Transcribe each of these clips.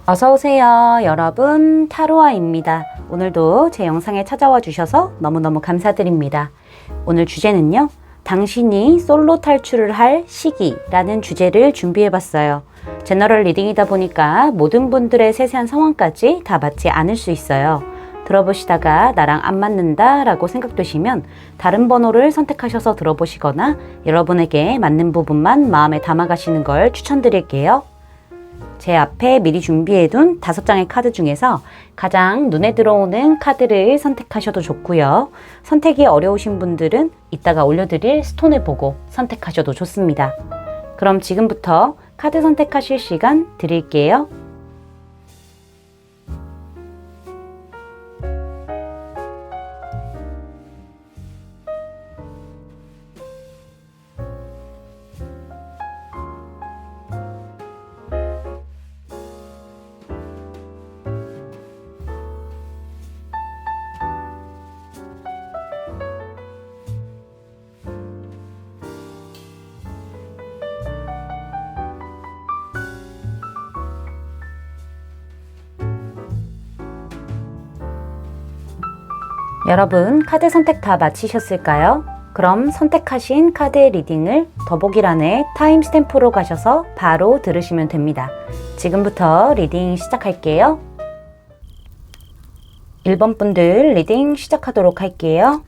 어서오세요 여러분, 타로아입니다. 오늘도 제 영상에 찾아와 주셔서 너무너무 감사드립니다. 오늘 주제는요, 당신이 솔로 탈출을 할 시기라는 주제를 준비해봤어요. 제너럴 리딩이다 보니까 모든 분들의 세세한 상황까지 다 맞지 않을 수 있어요. 들어보시다가 나랑 안 맞는다 라고 생각되시면 다른 번호를 선택하셔서 들어보시거나 여러분에게 맞는 부분만 마음에 담아가시는 걸 추천드릴게요. 제 앞에 미리 준비해둔 5장의 카드 중에서 가장 눈에 들어오는 카드를 선택하셔도 좋고요. 선택이 어려우신 분들은 이따가 올려드릴 스톤을 보고 선택하셔도 좋습니다. 그럼 지금부터 카드 선택하실 시간 드릴게요. 여러분, 카드 선택 다 마치셨을까요? 그럼 선택하신 카드의 리딩을 더보기란에 타임스탬프로 가셔서 바로 들으시면 됩니다. 지금부터 리딩 시작할게요. 1번 분들 리딩 시작하도록 할게요.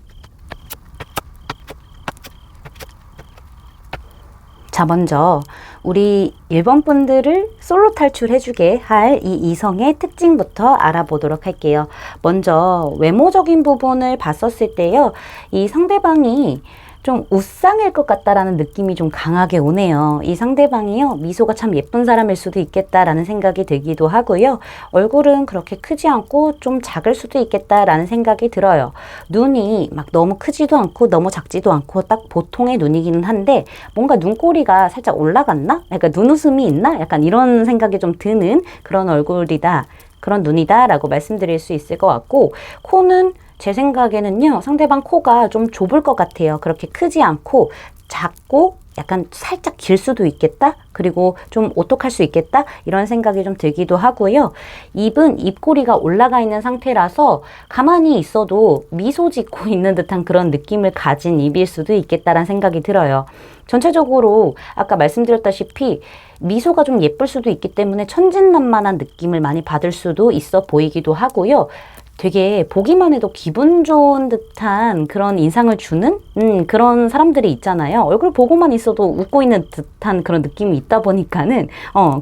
자, 먼저 우리 1번 분들을 솔로 탈출해주게 할 이 이성의 특징부터 알아보도록 할게요. 먼저 외모적인 부분을 봤었을 때요, 이 상대방이 좀 우상일 것 같다라는 느낌이 좀 강하게 오네요. 이 상대방이요, 미소가 참 예쁜 사람일 수도 있겠다라는 생각이 들기도 하고요. 얼굴은 그렇게 크지 않고 좀 작을 수도 있겠다라는 생각이 들어요. 눈이 막 너무 크지도 않고 너무 작지도 않고 딱 보통의 눈이기는 한데 뭔가 눈꼬리가 살짝 올라갔나? 약간 눈웃음이 있나? 약간 이런 생각이 좀 드는 그런 얼굴이다, 그런 눈이다 라고 말씀드릴 수 있을 것 같고, 코는 제 생각에는요, 상대방 코가 좀 좁을 것 같아요. 그렇게 크지 않고 작고 약간 살짝 길 수도 있겠다? 그리고 좀 오똑할 수 있겠다? 이런 생각이 좀 들기도 하고요. 입은 입꼬리가 올라가 있는 상태라서 가만히 있어도 미소 짓고 있는 듯한 그런 느낌을 가진 입일 수도 있겠다라는 생각이 들어요. 전체적으로 아까 말씀드렸다시피 미소가 좀 예쁠 수도 있기 때문에 천진난만한 느낌을 많이 받을 수도 있어 보이기도 하고요. 되게 보기만 해도 기분 좋은 듯한 그런 인상을 주는 그런 사람들이 있잖아요. 얼굴 보고만 있어도 웃고 있는 듯한 그런 느낌이 있다 보니까는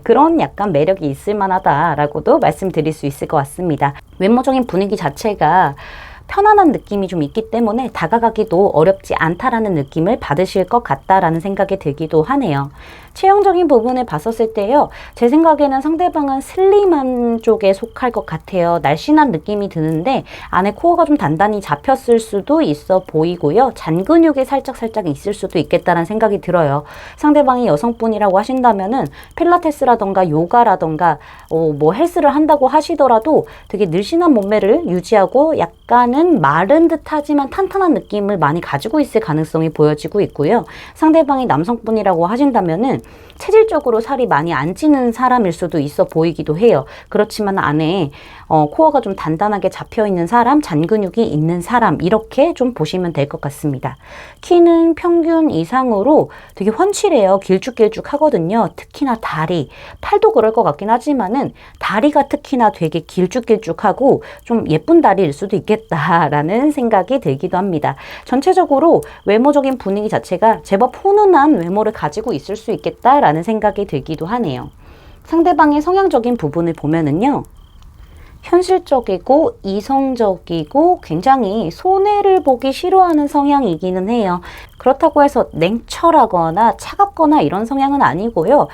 그런 약간 매력이 있을 만하다라고도 말씀드릴 수 있을 것 같습니다. 외모적인 분위기 자체가 편안한 느낌이 좀 있기 때문에 다가가기도 어렵지 않다라는 느낌을 받으실 것 같다라는 생각이 들기도 하네요. 체형적인 부분을 봤었을 때요, 제 생각에는 상대방은 슬림한 쪽에 속할 것 같아요. 날씬한 느낌이 드는데 안에 코어가 좀 단단히 잡혔을 수도 있어 보이고요. 잔근육이 살짝 있을 수도 있겠다는 생각이 들어요. 상대방이 여성분이라고 하신다면은 필라테스라던가 요가라던가 뭐 헬스를 한다고 하시더라도 되게 늘씬한 몸매를 유지하고 약간은 마른 듯하지만 탄탄한 느낌을 많이 가지고 있을 가능성이 보여지고 있고요. 상대방이 남성분이라고 하신다면은 체질적으로 살이 많이 안 찌는 사람일 수도 있어 보이기도 해요. 그렇지만 안에 코어가 좀 단단하게 잡혀있는 사람, 잔근육이 있는 사람, 이렇게 좀 보시면 될 것 같습니다. 키는 평균 이상으로 되게 훤칠해요. 길쭉길쭉 하거든요. 특히나 다리, 팔도 그럴 것 같긴 하지만은 다리가 특히나 되게 길쭉길쭉하고 좀 예쁜 다리일 수도 있겠다라는 생각이 들기도 합니다. 전체적으로 외모적인 분위기 자체가 제법 훈훈한 외모를 가지고 있을 수 있겠다라는 생각이 들기도 하네요. 상대방의 성향적인 부분을 보면은요, 현실적이고 이성적이고 굉장히 손해를 보기 싫어하는 성향이기는 해요. 그렇다고 해서 냉철하거나 차갑거나 이런 성향은 아니고요.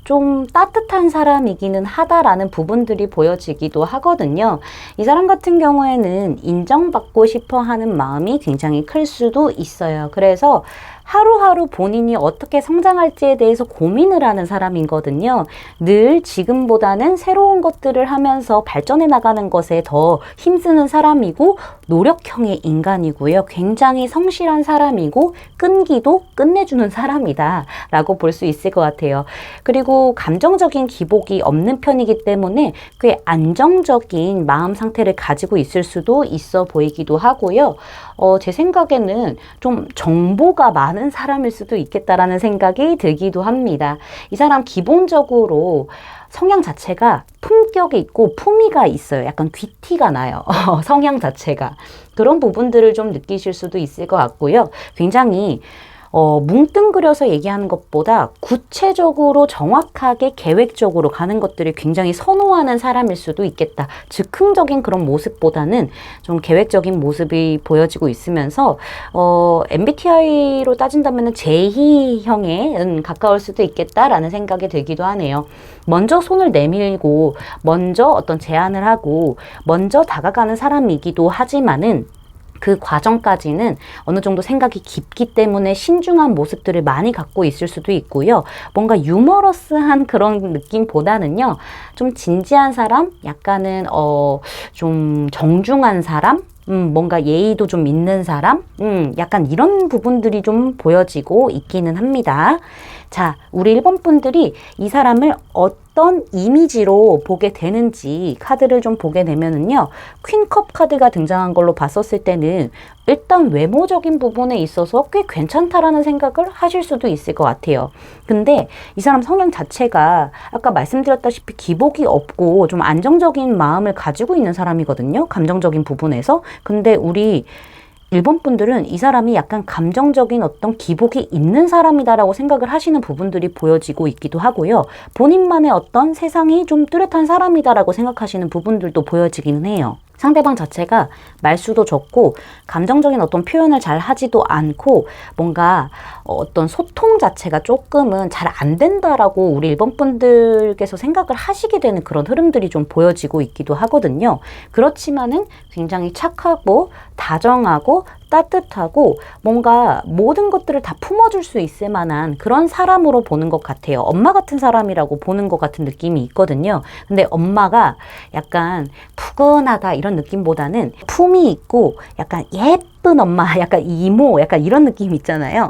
좀 따뜻한 사람이기는 하다라는 부분들이 보여지기도 하거든요. 이 사람 같은 경우에는 인정받고 싶어 하는 마음이 굉장히 클 수도 있어요. 그래서 하루하루 본인이 어떻게 성장할지에 대해서 고민을 하는 사람이거든요. 늘 지금보다는 새로운 것들을 하면서 발전해 나가는 것에 더 힘쓰는 사람이고 노력형의 인간이고요. 굉장히 성실한 사람이고 끈기도 끝내주는 사람이다 라고 볼 수 있을 것 같아요. 그리고 감정적인 기복이 없는 편이기 때문에 꽤 안정적인 마음 상태를 가지고 있을 수도 있어 보이기도 하고요. 제 생각에는 좀 정보가 많은 사람일 수도 있겠다라는 생각이 들기도 합니다. 이 사람 기본적으로 성향 자체가 품격이 있고 품위가 있어요. 약간 귀티가 나요. 성향 자체가. 그런 부분들을 좀 느끼실 수도 있을 것 같고요. 굉장히 뭉뚱그려서 얘기하는 것보다 구체적으로 정확하게 계획적으로 가는 것들을 굉장히 선호하는 사람일 수도 있겠다. 즉흥적인 그런 모습보다는 좀 계획적인 모습이 보여지고 있으면서 MBTI로 따진다면 제2형에 가까울 수도 있겠다라는 생각이 들기도 하네요. 먼저 손을 내밀고 먼저 어떤 제안을 하고 먼저 다가가는 사람이기도 하지만은 그 과정까지는 어느 정도 생각이 깊기 때문에 신중한 모습들을 많이 갖고 있을 수도 있고요. 뭔가 유머러스한 그런 느낌보다는요. 좀 진지한 사람, 약간은 좀 정중한 사람, 뭔가 예의도 좀 있는 사람, 약간 이런 부분들이 좀 보여지고 있기는 합니다. 자, 우리 1번 분들이 이 사람을 어떤 이미지로 보게 되는지 카드를 좀 보게 되면은요, 퀸컵 카드가 등장한 걸로 봤었을 때는 일단 외모적인 부분에 있어서 꽤 괜찮다라는 생각을 하실 수도 있을 것 같아요. 근데 이 사람 성향 자체가 아까 말씀드렸다시피 기복이 없고 좀 안정적인 마음을 가지고 있는 사람이거든요. 감정적인 부분에서. 근데 우리 1번 분들은 이 사람이 약간 감정적인 어떤 기복이 있는 사람이다라고 생각을 하시는 부분들이 보여지고 있기도 하고요. 본인만의 어떤 세상이 좀 뚜렷한 사람이다라고 생각하시는 부분들도 보여지기는 해요. 상대방 자체가 말수도 적고 감정적인 어떤 표현을 잘 하지도 않고 뭔가 어떤 소통 자체가 조금은 잘 안 된다라고 우리 1번 분들께서 생각을 하시게 되는 그런 흐름들이 좀 보여지고 있기도 하거든요. 그렇지만은 굉장히 착하고 다정하고 따뜻하고 뭔가 모든 것들을 다 품어줄 수 있을 만한 그런 사람으로 보는 것 같아요. 엄마 같은 사람이라고 보는 것 같은 느낌이 있거든요. 근데 엄마가 약간 푸근하다 이런 느낌보다는 품이 있고 약간 예쁜 엄마, 약간 이모, 약간 이런 느낌 있잖아요.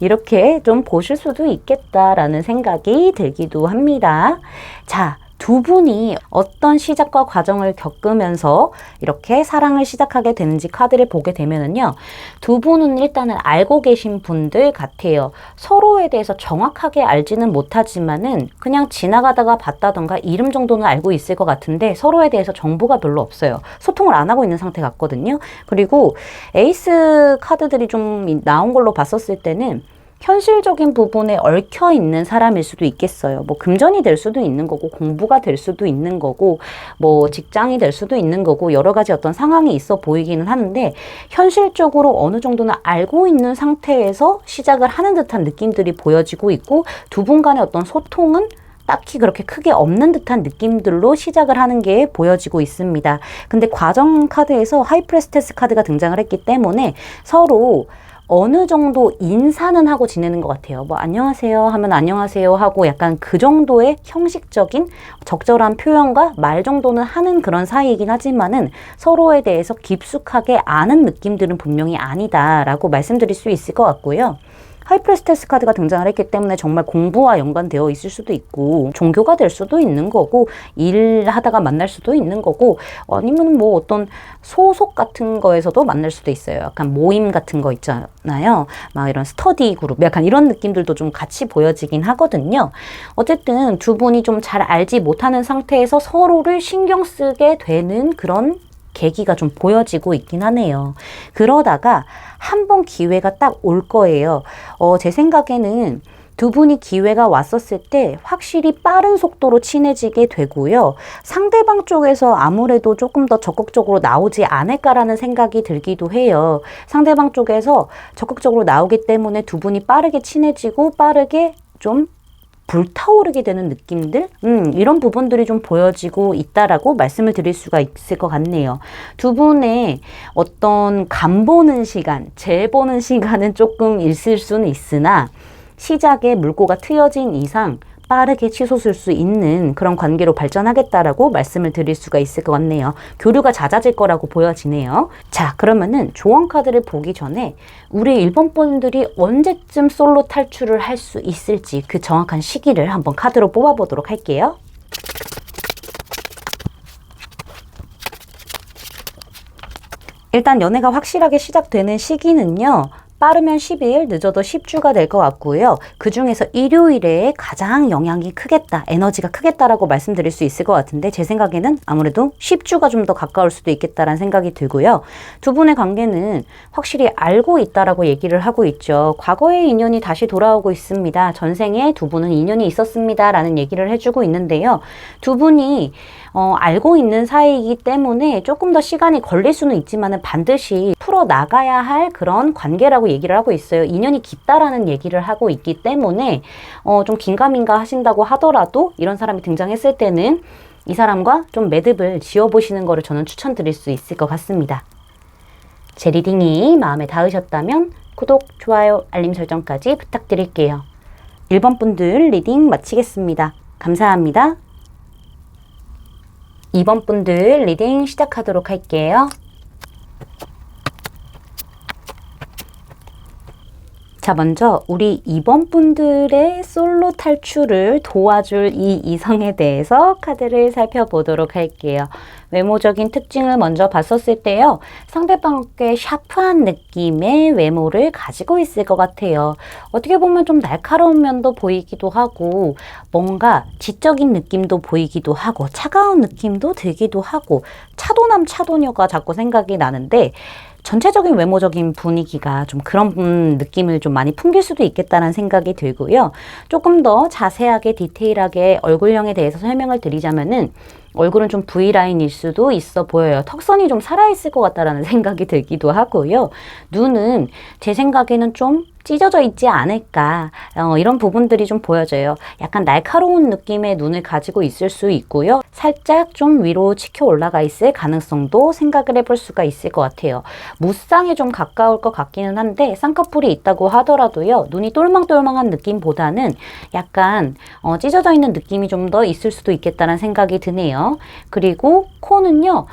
이렇게 좀 보실 수도 있겠다라는 생각이 들기도 합니다. 자, 두 분이 어떤 시작과 과정을 겪으면서 이렇게 사랑을 시작하게 되는지 카드를 보게 되면은요, 두 분은 일단은 알고 계신 분들 같아요. 서로에 대해서 정확하게 알지는 못하지만은 그냥 지나가다가 봤다던가 이름 정도는 알고 있을 것 같은데 서로에 대해서 정보가 별로 없어요. 소통을 안 하고 있는 상태 같거든요. 그리고 에이스 카드들이 좀 나온 걸로 봤었을 때는 현실적인 부분에 얽혀 있는 사람일 수도 있겠어요. 뭐 금전이 될 수도 있는 거고 공부가 될 수도 있는 거고 뭐 직장이 될 수도 있는 거고 여러 가지 어떤 상황이 있어 보이기는 하는데 현실적으로 어느 정도는 알고 있는 상태에서 시작을 하는 듯한 느낌들이 보여지고 있고 두 분 간의 어떤 소통은 딱히 그렇게 크게 없는 듯한 느낌들로 시작을 하는 게 보여지고 있습니다. 근데 과정 카드에서 하이프레스테스 카드가 등장을 했기 때문에 서로 어느 정도 인사는 하고 지내는 것 같아요. 뭐 안녕하세요 하면 안녕하세요 하고 약간 그 정도의 형식적인 적절한 표현과 말 정도는 하는 그런 사이이긴 하지만은 서로에 대해서 깊숙하게 아는 느낌들은 분명히 아니다라고 말씀드릴 수 있을 것 같고요. 하이프레스테스 카드가 등장을 했기 때문에 정말 공부와 연관되어 있을 수도 있고 종교가 될 수도 있는 거고 일하다가 만날 수도 있는 거고 아니면 뭐 어떤 소속 같은 거에서도 만날 수도 있어요. 약간 모임 같은 거 있잖아요. 막 이런 스터디 그룹 약간 이런 느낌들도 좀 같이 보여지긴 하거든요. 어쨌든 두 분이 좀 잘 알지 못하는 상태에서 서로를 신경 쓰게 되는 그런 계기가 좀 보여지고 있긴 하네요. 그러다가 한 번 기회가 딱 올 거예요. 제 생각에는 두 분이 기회가 왔었을 때 확실히 빠른 속도로 친해지게 되고요. 상대방 쪽에서 아무래도 조금 더 적극적으로 나오지 않을까라는 생각이 들기도 해요. 상대방 쪽에서 적극적으로 나오기 때문에 두 분이 빠르게 친해지고 빠르게 좀 불타오르게 되는 느낌들? 이런 부분들이 좀 보여지고 있다라고 말씀을 드릴 수가 있을 것 같네요. 두 분의 어떤 간 보는 시간, 재 보는 시간은 조금 있을 수는 있으나 시작에 물꼬가 트여진 이상 빠르게 치솟을 수 있는 그런 관계로 발전하겠다라고 말씀을 드릴 수가 있을 것 같네요. 교류가 잦아질 거라고 보여지네요. 자, 그러면은 조언 카드를 보기 전에 우리 1번 분들이 언제쯤 솔로 탈출을 할 수 있을지 그 정확한 시기를 한번 카드로 뽑아보도록 할게요. 일단 연애가 확실하게 시작되는 시기는요. 빠르면 10일, 늦어도 10주가 될 것 같고요. 그 중에서 일요일에 가장 영향이 크겠다, 에너지가 크겠다라고 말씀드릴 수 있을 것 같은데 제 생각에는 아무래도 10주가 좀 더 가까울 수도 있겠다라는 생각이 들고요. 두 분의 관계는 확실히 알고 있다라고 얘기를 하고 있죠. 과거의 인연이 다시 돌아오고 있습니다. 전생에 두 분은 인연이 있었습니다. 라는 얘기를 해주고 있는데요. 두 분이 알고 있는 사이이기 때문에 조금 더 시간이 걸릴 수는 있지만 반드시 풀어나가야 할 그런 관계라고 얘기를 하고 있어요. 인연이 깊다라는 얘기를 하고 있기 때문에 좀 긴가민가 하신다고 하더라도 이런 사람이 등장했을 때는 이 사람과 좀 매듭을 지어보시는 거를 저는 추천드릴 수 있을 것 같습니다. 제 리딩이 마음에 닿으셨다면 구독, 좋아요, 알림 설정까지 부탁드릴게요. 1번 분들 리딩 마치겠습니다. 감사합니다. 2번 분들 리딩 시작하도록 할게요. 자, 먼저 우리 2번 분들의 솔로 탈출을 도와줄 이 이성에 대해서 카드를 살펴보도록 할게요. 외모적인 특징을 먼저 봤었을 때요. 상대방께 샤프한 느낌의 외모를 가지고 있을 것 같아요. 어떻게 보면 좀 날카로운 면도 보이기도 하고 뭔가 지적인 느낌도 보이기도 하고 차가운 느낌도 들기도 하고 차도남 차도녀가 자꾸 생각이 나는데 전체적인 외모적인 분위기가 좀 그런 느낌을 좀 많이 풍길 수도 있겠다는 생각이 들고요. 조금 더 자세하게 디테일하게 얼굴형에 대해서 설명을 드리자면은 얼굴은 좀 V라인일 수도 있어 보여요. 턱선이 좀 살아있을 것 같다라는 생각이 들기도 하고요. 눈은 제 생각에는 좀 찢어져 있지 않을까 이런 부분들이 좀 보여져요. 약간 날카로운 느낌의 눈을 가지고 있을 수 있고요. 살짝 좀 위로 치켜 올라가 있을 가능성도 생각을 해볼 수가 있을 것 같아요. 무쌍에 좀 가까울 것 같기는 한데 쌍꺼풀이 있다고 하더라도요. 눈이 똘망똘망한 느낌보다는 약간 찢어져 있는 느낌이 좀 더 있을 수도 있겠다는 생각이 드네요. 그리고 코는요.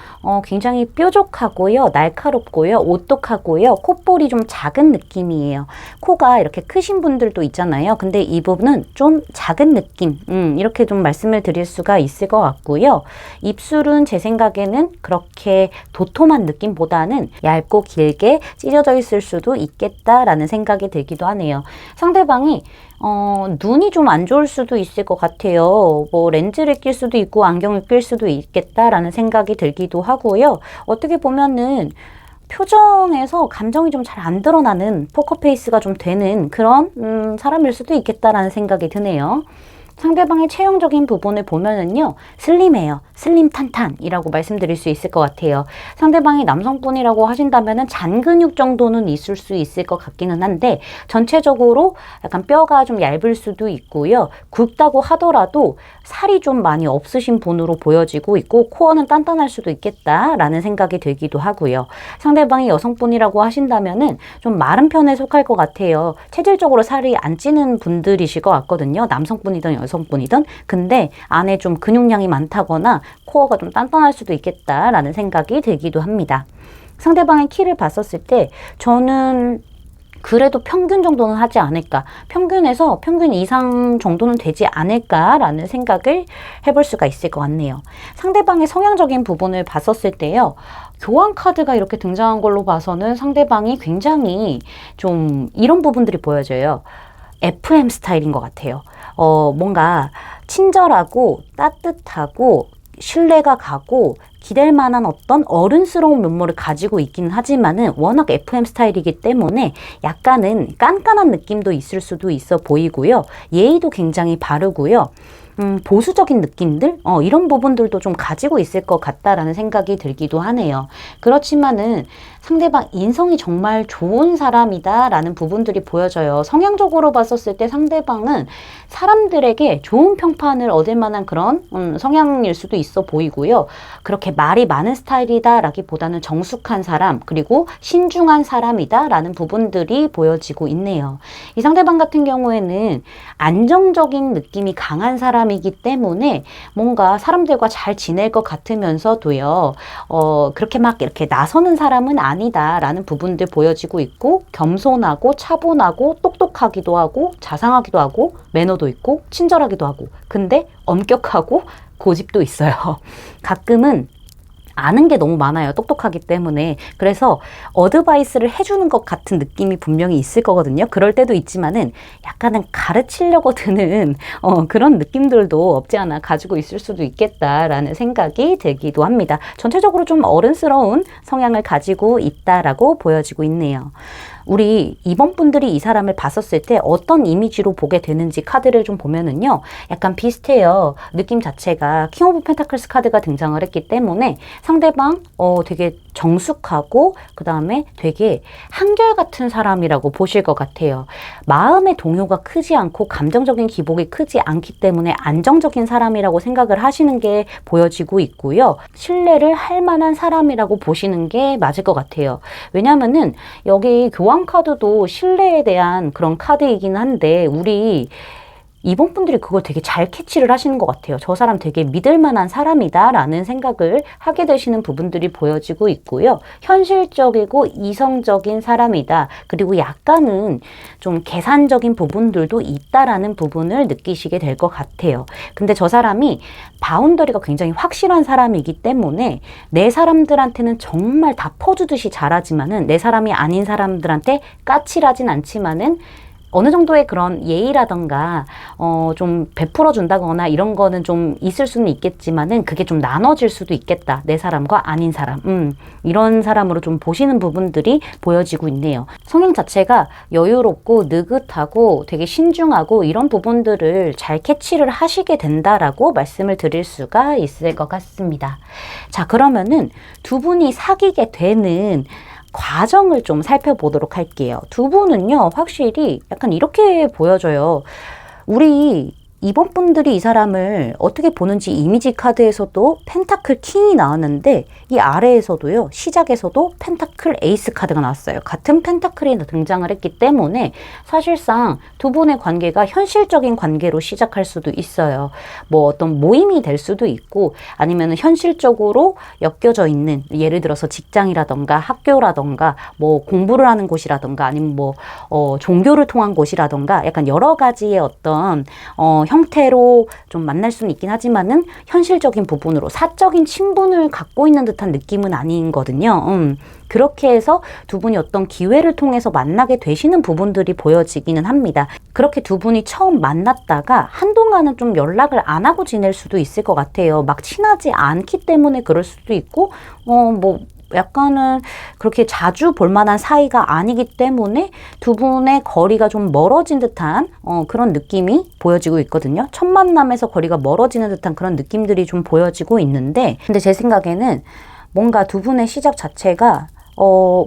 굉장히 뾰족하고요. 날카롭고요. 오똑하고요. 콧볼이 좀 작은 느낌이에요. 코가 이렇게 크신 분들도 있잖아요. 근데 이 부분은 좀 작은 느낌 이렇게 좀 말씀을 드릴 수가 있을 것 같고요. 입술은 제 생각에는 그렇게 도톰한 느낌보다는 얇고 길게 찢어져 있을 수도 있겠다라는 생각이 들기도 하네요. 상대방이 눈이 좀 안 좋을 수도 있을 것 같아요. 뭐 렌즈를 낄 수도 있고 안경을 낄 수도 있겠다라는 생각이 들기도 하고요. 어떻게 보면은 표정에서 감정이 좀 잘 안 드러나는 포커페이스가 좀 되는 그런 사람일 수도 있겠다라는 생각이 드네요. 상대방의 체형적인 부분을 보면은요, 슬림해요. 슬림 탄탄이라고 말씀드릴 수 있을 것 같아요. 상대방이 남성분이라고 하신다면은 잔근육 정도는 있을 수 있을 것 같기는 한데 전체적으로 약간 뼈가 좀 얇을 수도 있고요. 굵다고 하더라도 살이 좀 많이 없으신 분으로 보여지고 있고 코어는 단단할 수도 있겠다라는 생각이 들기도 하고요. 상대방이 여성분이라고 하신다면은 좀 마른 편에 속할 것 같아요. 체질적으로 살이 안 찌는 분들이실 것 같거든요. 남성분이든 여성분이든. 근데 안에 좀 근육량이 많다거나 코어가 좀 단단할 수도 있겠다라는 생각이 들기도 합니다. 상대방의 키를 봤었을 때 저는 그래도 평균 정도는 하지 않을까, 평균에서 평균 이상 정도는 되지 않을까라는 생각을 해볼 수가 있을 것 같네요. 상대방의 성향적인 부분을 봤었을 때요, 교환 카드가 이렇게 등장한 걸로 봐서는 상대방이 굉장히 좀 이런 부분들이 보여져요. FM 스타일인 것 같아요. 뭔가 친절하고 따뜻하고 신뢰가 가고 기댈 만한 어떤 어른스러운 면모를 가지고 있기는 하지만은 워낙 FM 스타일이기 때문에 약간은 깐깐한 느낌도 있을 수도 있어 보이고요. 예의도 굉장히 바르고요. 보수적인 느낌들? 이런 부분들도 좀 가지고 있을 것 같다라는 생각이 들기도 하네요. 그렇지만은 상대방 인성이 정말 좋은 사람이다 라는 부분들이 보여져요. 성향적으로 봤었을 때 상대방은 사람들에게 좋은 평판을 얻을 만한 그런 성향일 수도 있어 보이고요. 그렇게 말이 많은 스타일이다 라기보다는 정숙한 사람, 그리고 신중한 사람이다 라는 부분들이 보여지고 있네요. 이 상대방 같은 경우에는 안정적인 느낌이 강한 사람이기 때문에 뭔가 사람들과 잘 지낼 것 같으면서도요, 그렇게 막 이렇게 나서는 사람은 아니다라는 부분들 보여지고 있고, 겸손하고 차분하고 똑똑하기도 하고 자상하기도 하고 매너도 있고 친절하기도 하고, 근데 엄격하고 고집도 있어요. 가끔은 아는 게 너무 많아요. 똑똑하기 때문에. 그래서 어드바이스를 해주는 것 같은 느낌이 분명히 있을 거거든요. 그럴 때도 있지만은 약간은 가르치려고 드는 그런 느낌들도 없지 않아 가지고 있을 수도 있겠다라는 생각이 들기도 합니다. 전체적으로 좀 어른스러운 성향을 가지고 있다라고 보여지고 있네요. 우리 2번 분들이 이 사람을 봤었을 때 어떤 이미지로 보게 되는지 카드를 좀 보면은요, 약간 비슷해요. 느낌 자체가 킹 오브 펜타클스 카드가 등장을 했기 때문에 상대방 되게 정숙하고 그 다음에 되게 한결같은 사람이라고 보실 것 같아요. 마음의 동요가 크지 않고 감정적인 기복이 크지 않기 때문에 안정적인 사람이라고 생각을 하시는 게 보여지고 있고요. 신뢰를 할 만한 사람이라고 보시는 게 맞을 것 같아요. 왜냐면은 여기 교황 카드도 신뢰에 대한 그런 카드이긴 한데 우리 2번 분들이 그걸 되게 잘 캐치를 하시는 것 같아요. 저 사람 되게 믿을 만한 사람이다 라는 생각을 하게 되시는 부분들이 보여지고 있고요. 현실적이고 이성적인 사람이다. 그리고 약간은 좀 계산적인 부분들도 있다라는 부분을 느끼시게 될 것 같아요. 근데 저 사람이 바운더리가 굉장히 확실한 사람이기 때문에 내 사람들한테는 정말 다 퍼주듯이 잘하지만은 내 사람이 아닌 사람들한테 까칠하진 않지만은 어느 정도의 그런 예의라던가 좀 베풀어 준다거나 이런 거는 좀 있을 수는 있겠지만은 그게 좀 나눠질 수도 있겠다. 내 사람과 아닌 사람. 이런 사람으로 좀 보시는 부분들이 보여지고 있네요. 성향 자체가 여유롭고 느긋하고 되게 신중하고 이런 부분들을 잘 캐치를 하시게 된다라고 말씀을 드릴 수가 있을 것 같습니다. 자, 그러면은 두 분이 사귀게 되는 과정을 좀 살펴보도록 할게요. 두 분은요, 확실히 약간 이렇게 보여져요. 우리 2번 분들이 이 사람을 어떻게 보는지 이미지 카드에서도 펜타클 킹이 나왔는데 이 아래에서도요, 시작에서도 펜타클 에이스 카드가 나왔어요. 같은 펜타클이 등장을 했기 때문에 사실상 두 분의 관계가 현실적인 관계로 시작할 수도 있어요. 뭐 어떤 모임이 될 수도 있고 아니면 현실적으로 엮여져 있는, 예를 들어서 직장이라던가 학교라던가 뭐 공부를 하는 곳이라던가 아니면 뭐 종교를 통한 곳이라던가 약간 여러 가지의 어떤 형태로 좀 만날 수는 있긴 하지만은 현실적인 부분으로 사적인 친분을 갖고 있는 듯한 느낌은 아니거든요. 그렇게 해서 두 분이 어떤 기회를 통해서 만나게 되시는 부분들이 보여지기는 합니다. 그렇게 두 분이 처음 만났다가 한동안은 좀 연락을 안 하고 지낼 수도 있을 것 같아요. 막 친하지 않기 때문에 그럴 수도 있고, 뭐 약간은 그렇게 자주 볼 만한 사이가 아니기 때문에 두 분의 거리가 좀 멀어진 듯한 그런 느낌이 보여지고 있거든요. 첫 만남에서 거리가 멀어지는 듯한 그런 느낌들이 좀 보여지고 있는데, 근데 제 생각에는 뭔가 두 분의 시작 자체가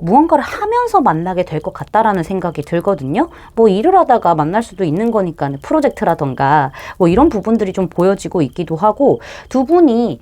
무언가를 하면서 만나게 될 것 같다라는 생각이 들거든요. 뭐 일을 하다가 만날 수도 있는 거니까 프로젝트라던가 뭐 이런 부분들이 좀 보여지고 있기도 하고, 두 분이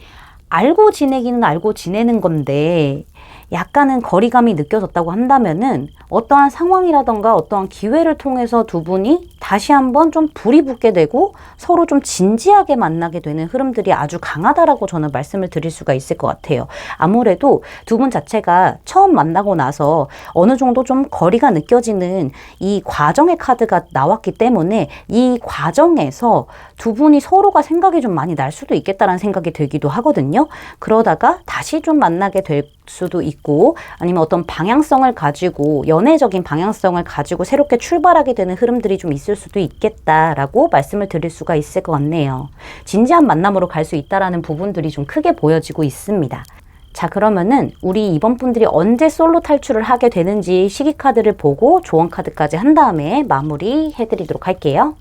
알고 지내기는 알고 지내는 건데 약간은 거리감이 느껴졌다고 한다면은 어떠한 상황이라던가 어떠한 기회를 통해서 두 분이 다시 한번 좀 불이 붙게 되고 서로 좀 진지하게 만나게 되는 흐름들이 아주 강하다라고 저는 말씀을 드릴 수가 있을 것 같아요. 아무래도 두 분 자체가 처음 만나고 나서 어느 정도 좀 거리가 느껴지는 이 과정의 카드가 나왔기 때문에 이 과정에서 두 분이 서로가 생각이 좀 많이 날 수도 있겠다라는 생각이 들기도 하거든요. 그러다가 다시 좀 만나게 될 수도 있고 아니면 어떤 방향성을 가지고 연애적인 방향성을 가지고 새롭게 출발하게 되는 흐름들이 좀 있을 수도 있겠다라고 말씀을 드릴 수가 있을 것 같네요. 진지한 만남으로 갈 수 있다라는 부분들이 좀 크게 보여지고 있습니다. 자, 그러면은 우리 이번 분들이 언제 솔로 탈출을 하게 되는지 시기 카드를 보고 조언 카드까지 한 다음에 마무리 해드리도록 할게요.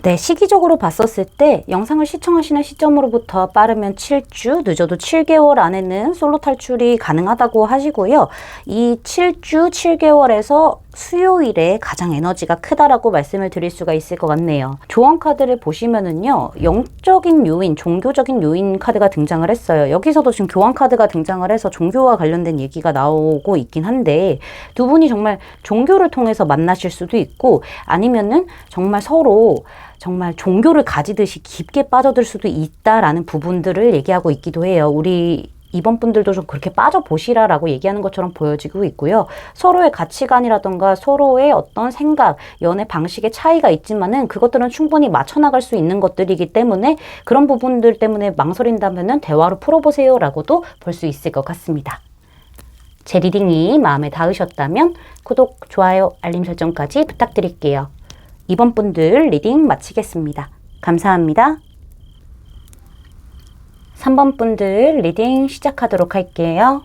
네, 시기적으로 봤었을 때 영상을 시청하시는 시점으로부터 빠르면 7주, 늦어도 7개월 안에는 솔로 탈출이 가능하다고 하시고요. 이 7주, 7개월에서 수요일에 가장 에너지가 크다라고 말씀을 드릴 수가 있을 것 같네요. 조언 카드를 보시면은요, 영적인 요인, 종교적인 요인 카드가 등장을 했어요. 여기서도 지금 교환 카드가 등장을 해서 종교와 관련된 얘기가 나오고 있긴 한데, 두 분이 정말 종교를 통해서 만나실 수도 있고, 아니면은 정말 서로 정말 종교를 가지듯이 깊게 빠져들 수도 있다라는 부분들을 얘기하고 있기도 해요. 우리 이번 분들도 좀 그렇게 빠져보시라라고 얘기하는 것처럼 보여지고 있고요. 서로의 가치관이라던가 서로의 어떤 생각, 연애 방식의 차이가 있지만은 그것들은 충분히 맞춰나갈 수 있는 것들이기 때문에 그런 부분들 때문에 망설인다면은 대화로 풀어보세요라고도 볼 수 있을 것 같습니다. 제 리딩이 마음에 닿으셨다면 구독, 좋아요, 알림 설정까지 부탁드릴게요. 이번 분들 리딩 마치겠습니다. 감사합니다. 3번 분들 리딩 시작하도록 할게요.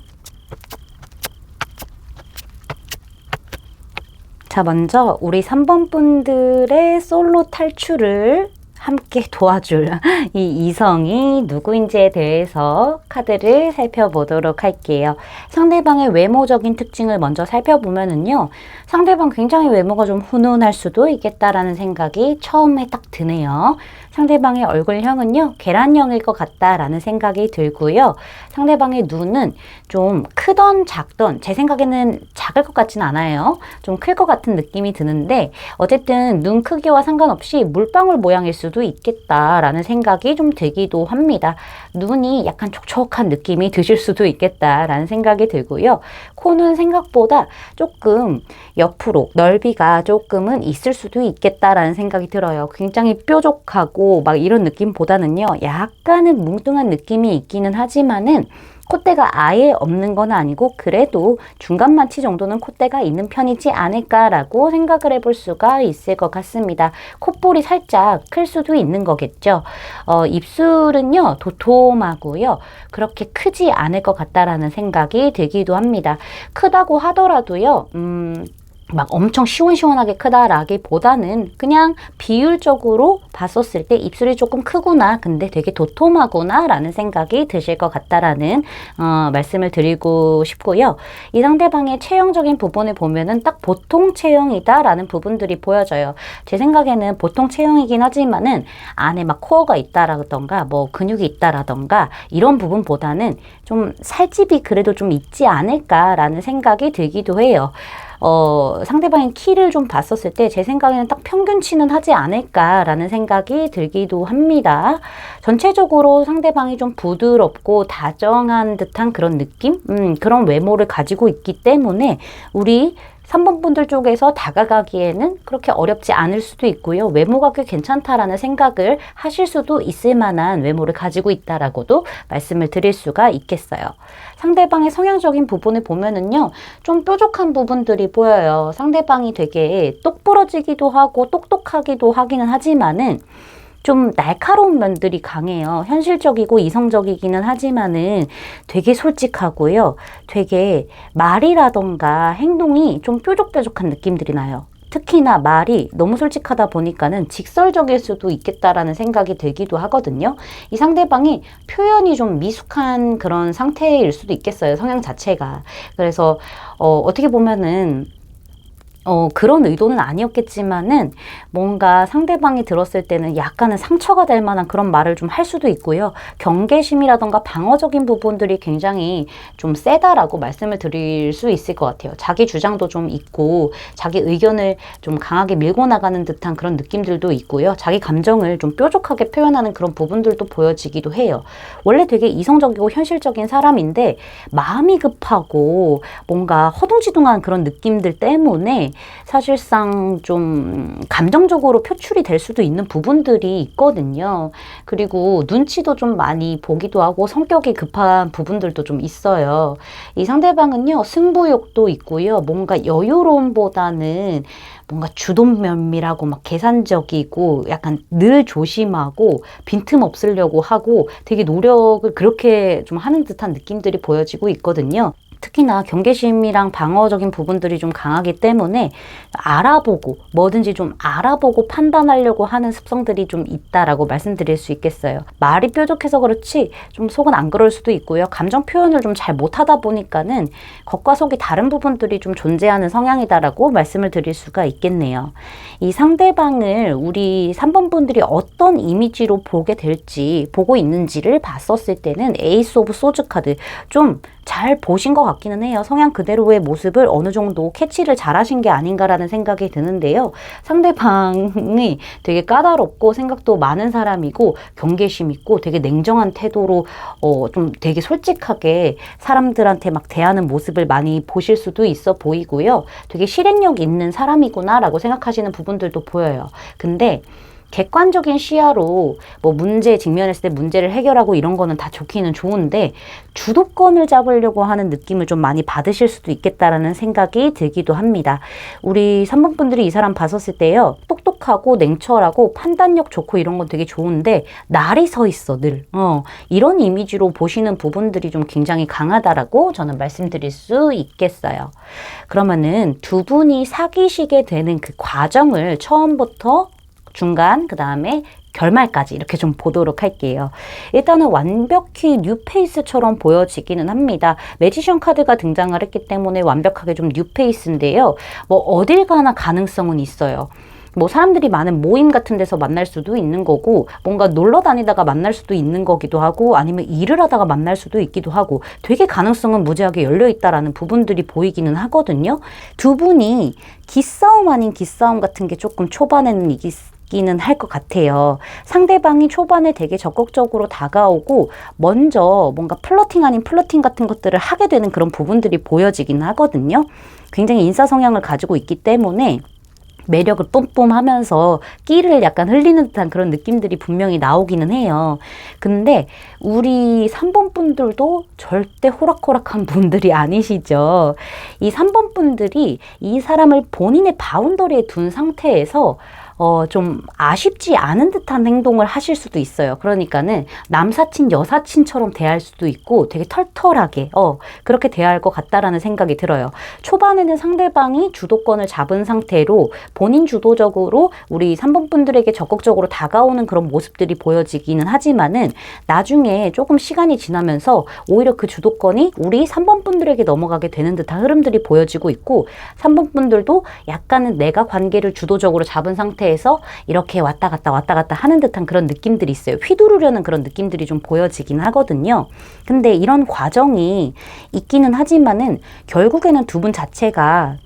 자, 먼저 우리 3번 분들의 솔로 탈출을 함께 도와줄 이 이성이 누구인지에 대해서 카드를 살펴보도록 할게요. 상대방의 외모적인 특징을 먼저 살펴보면은요, 상대방 굉장히 외모가 좀 훈훈할 수도 있겠다라는 생각이 처음에 딱 드네요. 상대방의 얼굴형은요, 계란형일 것 같다라는 생각이 들고요. 상대방의 눈은 좀 크던 작던, 제 생각에는 작을 것 같지는 않아요. 좀 클 것 같은 느낌이 드는데, 어쨌든 눈 크기와 상관없이 물방울 모양일 수도 있겠다라는 생각이 좀 들기도 합니다. 눈이 약간 촉촉한 느낌이 드실 수도 있겠다라는 생각이 들고요. 코는 생각보다 조금 옆으로 넓이가 조금은 있을 수도 있겠다라는 생각이 들어요. 굉장히 뾰족하고 막 이런 느낌보다는요, 약간은 뭉뚱한 느낌이 있기는 하지만은 콧대가 아예 없는 건 아니고 그래도 중간만치 정도는 콧대가 있는 편이지 않을까라고 생각을 해볼 수가 있을 것 같습니다. 콧볼이 살짝 클 수도 있는 거겠죠. 입술은요, 도톰하고요. 그렇게 크지 않을 것 같다라는 생각이 들기도 합니다. 크다고 하더라도요, 막 엄청 시원시원하게 크다라기보다는 그냥 비율적으로 봤었을 때 입술이 조금 크구나, 근데 되게 도톰하구나 라는 생각이 드실 것 같다라는 말씀을 드리고 싶고요. 이 상대방의 체형적인 부분을 보면은 딱 보통 체형이다 라는 부분들이 보여져요. 제 생각에는 보통 체형이긴 하지만은 안에 막 코어가 있다라던가 뭐 근육이 있다라던가 이런 부분보다는 좀 살집이 그래도 좀 있지 않을까라는 생각이 들기도 해요. 상대방의 키를 좀 봤었을 때 제 생각에는 딱 평균치는 하지 않을까라는 생각이 들기도 합니다. 전체적으로 상대방이 좀 부드럽고 다정한 듯한 그런 느낌? 그런 외모를 가지고 있기 때문에 우리 3번 분들 쪽에서 다가가기에는 그렇게 어렵지 않을 수도 있고요. 외모가 꽤 괜찮다라는 생각을 하실 수도 있을 만한 외모를 가지고 있다라고도 말씀을 드릴 수가 있겠어요. 상대방의 성향적인 부분을 보면은요, 좀 뾰족한 부분들이 보여요. 상대방이 되게 똑부러지기도 하고 똑똑하기도 하기는 하지만은 좀 날카로운 면들이 강해요. 현실적이고 이성적이기는 하지만은 되게 솔직하고요. 되게 말이라던가 행동이 좀 뾰족뾰족한 느낌들이 나요. 특히나 말이 너무 솔직하다 보니까는 직설적일 수도 있겠다라는 생각이 들기도 하거든요. 이 상대방이 표현이 좀 미숙한 그런 상태일 수도 있겠어요. 성향 자체가. 그래서 어떻게 보면은 그런 의도는 아니었겠지만은 뭔가 상대방이 들었을 때는 약간은 상처가 될 만한 그런 말을 좀 할 수도 있고요. 경계심이라던가 방어적인 부분들이 굉장히 좀 세다라고 말씀을 드릴 수 있을 것 같아요. 자기 주장도 좀 있고 자기 의견을 좀 강하게 밀고 나가는 듯한 그런 느낌들도 있고요. 자기 감정을 좀 뾰족하게 표현하는 그런 부분들도 보여지기도 해요. 원래 되게 이성적이고 현실적인 사람인데 마음이 급하고 뭔가 허둥지둥한 그런 느낌들 때문에 사실상 좀 감정적으로 표출이 될 수도 있는 부분들이 있거든요. 그리고 눈치도 좀 많이 보기도 하고 성격이 급한 부분들도 좀 있어요. 이 상대방은요, 승부욕도 있고요. 뭔가 여유로움보다는 뭔가 주도면밀하고 막 계산적이고 약간 늘 조심하고 빈틈 없으려고 하고 되게 노력을 그렇게 좀 하는 듯한 느낌들이 보여지고 있거든요. 특히나 경계심이랑 방어적인 부분들이 좀 강하기 때문에 알아보고 뭐든지 좀 알아보고 판단하려고 하는 습성들이 좀 있다라고 말씀드릴 수 있겠어요. 말이 뾰족해서 그렇지 좀 속은 안 그럴 수도 있고요. 감정 표현을 좀 잘 못하다 보니까는 겉과 속이 다른 부분들이 좀 존재하는 성향이다라고 말씀을 드릴 수가 있겠네요. 이 상대방을 우리 3번 분들이 어떤 이미지로 보게 될지 보고 있는지를 봤었을 때는 에이스 오브 소즈 카드 좀 잘 보신 것 같기는 해요. 성향 그대로의 모습을 어느 정도 캐치를 잘 하신 게 아닌가라는 생각이 드는데요. 상대방이 되게 까다롭고 생각도 많은 사람이고 경계심 있고 되게 냉정한 태도로 좀 되게 솔직하게 사람들한테 막 대하는 모습을 많이 보실 수도 있어 보이고요. 되게 실행력 있는 사람이구나 라고 생각하시는 부분들도 보여요. 근데 객관적인 시야로 뭐 문제에 직면했을 때 문제를 해결하고 이런 거는 다 좋기는 좋은데 주도권을 잡으려고 하는 느낌을 좀 많이 받으실 수도 있겠다라는 생각이 들기도 합니다. 우리 3번 분들이 이 사람 봤었을 때요. 똑똑하고 냉철하고 판단력 좋고 이런 건 되게 좋은데 날이 서 있어 늘. 이런 이미지로 보시는 부분들이 좀 굉장히 강하다라고 저는 말씀드릴 수 있겠어요. 그러면은 두 분이 사귀시게 되는 그 과정을 처음부터 중간, 그 다음에 결말까지 이렇게 좀 보도록 할게요. 일단은 완벽히 뉴페이스처럼 보여지기는 합니다. 매지션 카드가 등장을 했기 때문에 완벽하게 좀 뉴페이스인데요. 뭐 어딜 가나 가능성은 있어요. 뭐 사람들이 많은 모임 같은 데서 만날 수도 있는 거고 뭔가 놀러 다니다가 만날 수도 있는 거기도 하고 아니면 일을 하다가 만날 수도 있기도 하고 되게 가능성은 무지하게 열려 있다라는 부분들이 보이기는 하거든요. 두 분이 기싸움 아닌 기싸움 같은 게 조금 초반에는 기는 할 것 같아요. 상대방이 초반에 되게 적극적으로 다가오고 먼저 뭔가 플러팅 아닌 플러팅 같은 것들을 하게 되는 그런 부분들이 보여지긴 하거든요. 굉장히 인싸 성향을 가지고 있기 때문에 매력을 뿜뿜하면서 끼를 약간 흘리는 듯한 그런 느낌들이 분명히 나오기는 해요. 근데 우리 3번 분들도 절대 호락호락한 분들이 아니시죠. 이 3번 분들이 이 사람을 본인의 바운더리에 둔 상태에서 좀 아쉽지 않은 듯한 행동을 하실 수도 있어요. 그러니까는 남사친, 여사친처럼 대할 수도 있고 되게 털털하게 그렇게 대할 것 같다라는 생각이 들어요. 초반에는 상대방이 주도권을 잡은 상태로 본인 주도적으로 우리 3번 분들에게 적극적으로 다가오는 그런 모습들이 보여지기는 하지만은 나중에 조금 시간이 지나면서 오히려 그 주도권이 우리 3번 분들에게 넘어가게 되는 듯한 흐름들이 보여지고 있고 3번 분들도 약간은 내가 관계를 주도적으로 잡은 상태에서 이렇게 왔다 갔다 하는 듯한 그런 느낌들이 있어요. 휘두르려는 그런 느낌들이 좀 보여지긴 하거든요. 근데 이런 과정이 있기는 하지만은 결국에는 두 분 자체가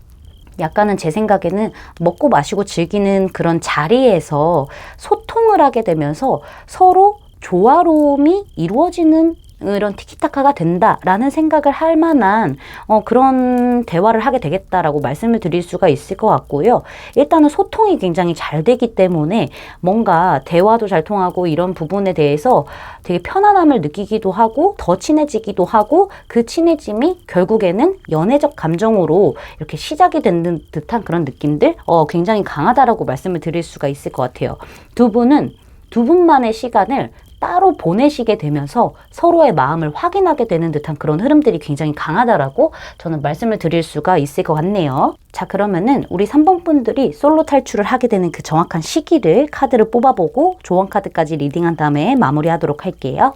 약간은 제 생각에는 먹고 마시고 즐기는 그런 자리에서 소통을 하게 되면서 서로 조화로움이 이루어지는 이런 티키타카가 된다라는 생각을 할 만한 그런 대화를 하게 되겠다라고 말씀을 드릴 수가 있을 것 같고요. 일단은 소통이 굉장히 잘 되기 때문에 뭔가 대화도 잘 통하고 이런 부분에 대해서 되게 편안함을 느끼기도 하고 더 친해지기도 하고 그 친해짐이 결국에는 연애적 감정으로 이렇게 시작이 되는 듯한 그런 느낌들 굉장히 강하다라고 말씀을 드릴 수가 있을 것 같아요. 두 분은 두 분만의 시간을 따로 보내시게 되면서 서로의 마음을 확인하게 되는 듯한 그런 흐름들이 굉장히 강하다라고 저는 말씀을 드릴 수가 있을 것 같네요. 자, 그러면은 우리 3번 분들이 솔로 탈출을 하게 되는 그 정확한 시기를 카드를 뽑아보고 조언 카드까지 리딩한 다음에 마무리하도록 할게요.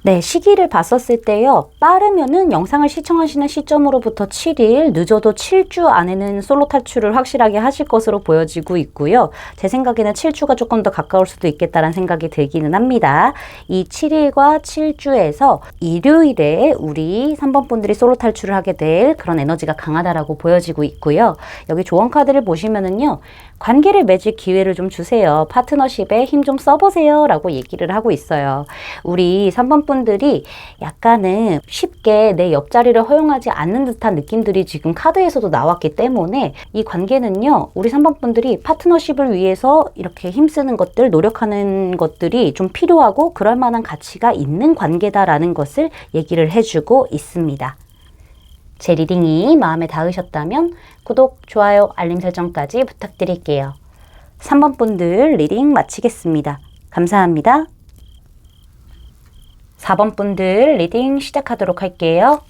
네, 시기를 봤었을 때요. 빠르면은 영상을 시청하시는 시점으로부터 7일, 늦어도 7주 안에는 솔로 탈출을 확실하게 하실 것으로 보여지고 있고요. 제 생각에는 7주가 조금 더 가까울 수도 있겠다는 생각이 들기는 합니다. 이 7일과 7주에서 일요일에 우리 3번 분들이 솔로 탈출을 하게 될 그런 에너지가 강하다라고 보여지고 있고요. 여기 조언 카드를 보시면은요. 관계를 맺을 기회를 좀 주세요. 파트너십에 힘 좀 써보세요. 라고 얘기를 하고 있어요. 우리 3번 분들이 약간은 쉽게 내 옆자리를 허용하지 않는 듯한 느낌들이 지금 카드에서도 나왔기 때문에 이 관계는요, 우리 3번 분들이 파트너십을 위해서 이렇게 힘쓰는 것들, 노력하는 것들이 좀 필요하고 그럴 만한 가치가 있는 관계다라는 것을 얘기를 해주고 있습니다. 제 리딩이 마음에 닿으셨다면 구독, 좋아요, 알림 설정까지 부탁드릴게요. 3번 분들 리딩 마치겠습니다. 감사합니다. 4번 분들 리딩 시작하도록 할게요.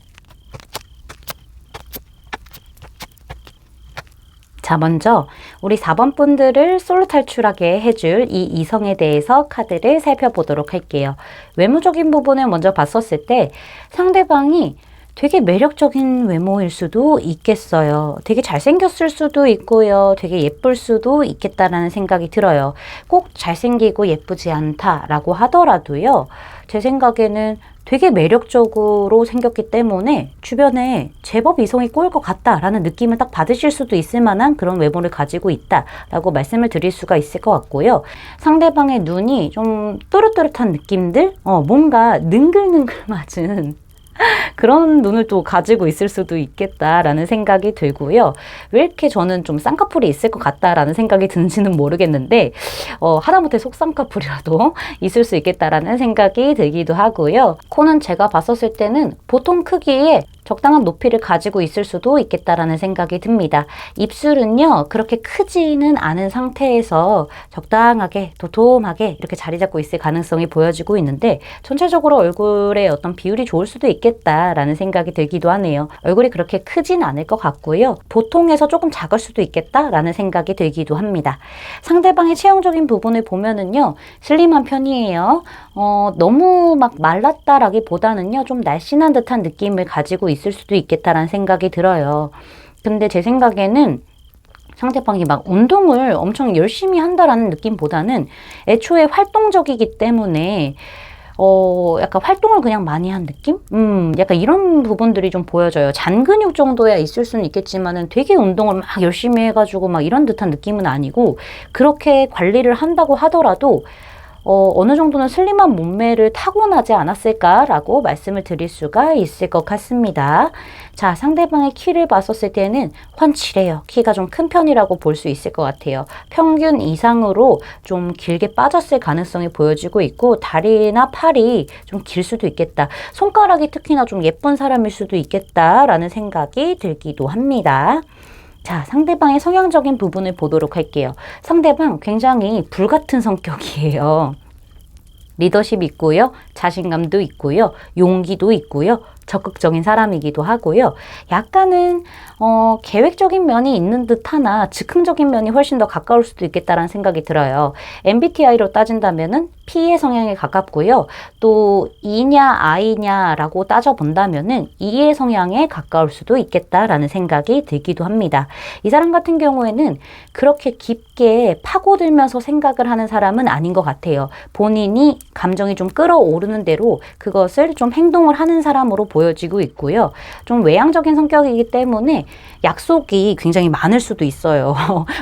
자, 먼저 우리 4번 분들을 솔로 탈출하게 해줄 이 이성에 대해서 카드를 살펴보도록 할게요. 외모적인 부분을 먼저 봤었을 때 상대방이 되게 매력적인 외모일 수도 있겠어요. 되게 잘생겼을 수도 있고요. 되게 예쁠 수도 있겠다라는 생각이 들어요. 꼭 잘생기고 예쁘지 않다라고 하더라도요. 제 생각에는 되게 매력적으로 생겼기 때문에 주변에 제법 이성이 꼬일 것 같다라는 느낌을 딱 받으실 수도 있을 만한 그런 외모를 가지고 있다라고 말씀을 드릴 수가 있을 것 같고요. 상대방의 눈이 좀 또렷또렷한 느낌들? 뭔가 능글능글 맞은 그런 눈을 또 가지고 있을 수도 있겠다라는 생각이 들고요. 왜 이렇게 저는 좀 쌍꺼풀이 있을 것 같다라는 생각이 드는지는 모르겠는데 하다못해 속쌍꺼풀이라도 있을 수 있겠다라는 생각이 들기도 하고요. 코는 제가 봤었을 때는 보통 크기의 적당한 높이를 가지고 있을 수도 있겠다라는 생각이 듭니다. 입술은요, 그렇게 크지는 않은 상태에서 적당하게 도톰하게 이렇게 자리 잡고 있을 가능성이 보여지고 있는데 전체적으로 얼굴의 어떤 비율이 좋을 수도 있겠다라는 생각이 들기도 하네요. 얼굴이 그렇게 크진 않을 것 같고요. 보통에서 조금 작을 수도 있겠다라는 생각이 들기도 합니다. 상대방의 체형적인 부분을 보면은요, 슬림한 편이에요. 너무 막 말랐다라기보다는요, 좀 날씬한 듯한 느낌을 가지고 있을 수도 있겠다라는 생각이 들어요. 근데 제 생각에는 상대방이 막 운동을 엄청 열심히 한다라는 느낌보다는 애초에 활동적이기 때문에 약간 활동을 그냥 많이 한 느낌? 약간 이런 부분들이 좀 보여져요. 잔근육 정도야 있을 수는 있겠지만은 되게 운동을 막 열심히 해가지고 막 이런 듯한 느낌은 아니고 그렇게 관리를 한다고 하더라도 어느 정도는 슬림한 몸매를 타고나지 않았을까라고 말씀을 드릴 수가 있을 것 같습니다. 자, 상대방의 키를 봤었을 때는 훤칠해요. 키가 좀 큰 편이라고 볼 수 있을 것 같아요. 평균 이상으로 좀 길게 빠졌을 가능성이 보여지고 있고 다리나 팔이 좀 길 수도 있겠다. 손가락이 특히나 좀 예쁜 사람일 수도 있겠다라는 생각이 들기도 합니다. 자, 상대방의 성향적인 부분을 보도록 할게요. 상대방 굉장히 불같은 성격이에요. 리더십 있고요. 자신감도 있고요. 용기도 있고요. 적극적인 사람이기도 하고요. 약간은 계획적인 면이 있는 듯 하나 즉흥적인 면이 훨씬 더 가까울 수도 있겠다라는 생각이 들어요. MBTI로 따진다면은 P의 성향에 가깝고요. 또 E냐 I냐라고 따져본다면은 E의 성향에 가까울 수도 있겠다라는 생각이 들기도 합니다. 이 사람 같은 경우에는 그렇게 깊게 파고들면서 생각을 하는 사람은 아닌 것 같아요. 본인이 감정이 좀 끌어오르는 대로 그것을 좀 행동을 하는 사람으로 보여지고 있고요. 좀 외향적인 성격이기 때문에 약속이 굉장히 많을 수도 있어요.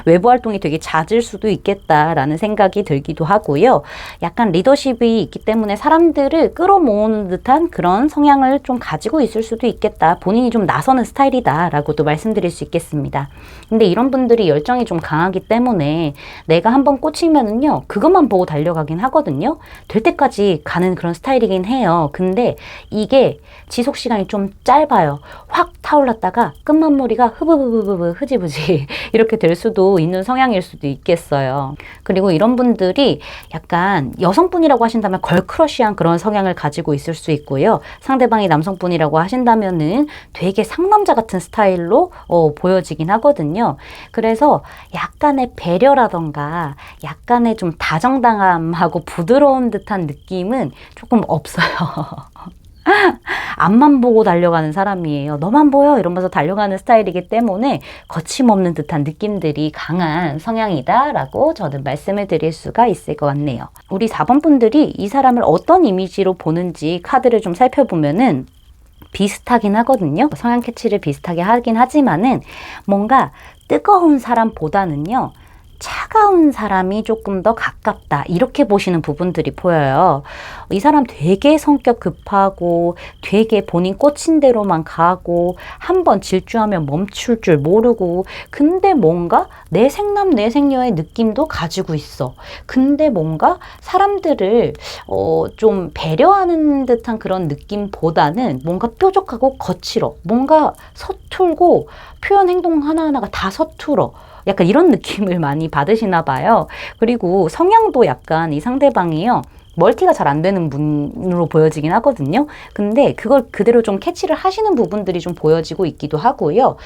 외부 활동이 되게 잦을 수도 있겠다라는 생각이 들기도 하고요. 약간 리더십이 있기 때문에 사람들을 끌어모으는 듯한 그런 성향을 좀 가지고 있을 수도 있겠다. 본인이 좀 나서는 스타일이다라고도 말씀드릴 수 있겠습니다. 근데 이런 분들이 열정이 좀 강하기 때문에 내가 한번 꽂히면은요, 그것만 보고 달려가긴 하거든요. 될 때까지 가는 그런 스타일이긴 해요. 근데 이게 지속 시간이 좀 짧아요. 확 타올랐다가 끝마무리가 흐브브브브 흐지부지 이렇게 될 수도 있는 성향일 수도 있겠어요. 그리고 이런 분들이 약간 여성분이라고 하신다면 걸크러쉬한 그런 성향을 가지고 있을 수 있고요. 상대방이 남성분이라고 하신다면은 되게 상남자 같은 스타일로 보여지긴 하거든요. 그래서 약간의 배려라던가 약간의 좀 다정다감하고 부드러운 듯한 느낌은 조금 없어요. 앞만 보고 달려가는 사람이에요. 너만 보여 이러면서 달려가는 스타일이기 때문에 거침없는 듯한 느낌들이 강한 성향이다라고 저는 말씀을 드릴 수가 있을 것 같네요. 우리 4번 분들이 이 사람을 어떤 이미지로 보는지 카드를 좀 살펴보면은 비슷하긴 하거든요. 성향 캐치를 비슷하게 하긴 하지만은 뭔가 뜨거운 사람보다는요, 차가운 사람이 조금 더 가깝다. 이렇게 보시는 부분들이 보여요. 이 사람 되게 성격 급하고 되게 본인 꽂힌 대로만 가고 한번 질주하면 멈출 줄 모르고 근데 뭔가 내 생남 내 생녀의 느낌도 가지고 있어. 근데 뭔가 사람들을 좀 배려하는 듯한 그런 느낌보다는 뭔가 뾰족하고 거칠어. 뭔가 서툴고 표현 행동 하나하나가 다 서툴어. 약간 이런 느낌을 많이 받으시나 봐요. 그리고 성향도 약간 이 상대방이요. 멀티가 잘 안 되는 분으로 보여지긴 하거든요. 근데 그걸 그대로 좀 캐치를 하시는 부분들이 좀 보여지고 있기도 하고요.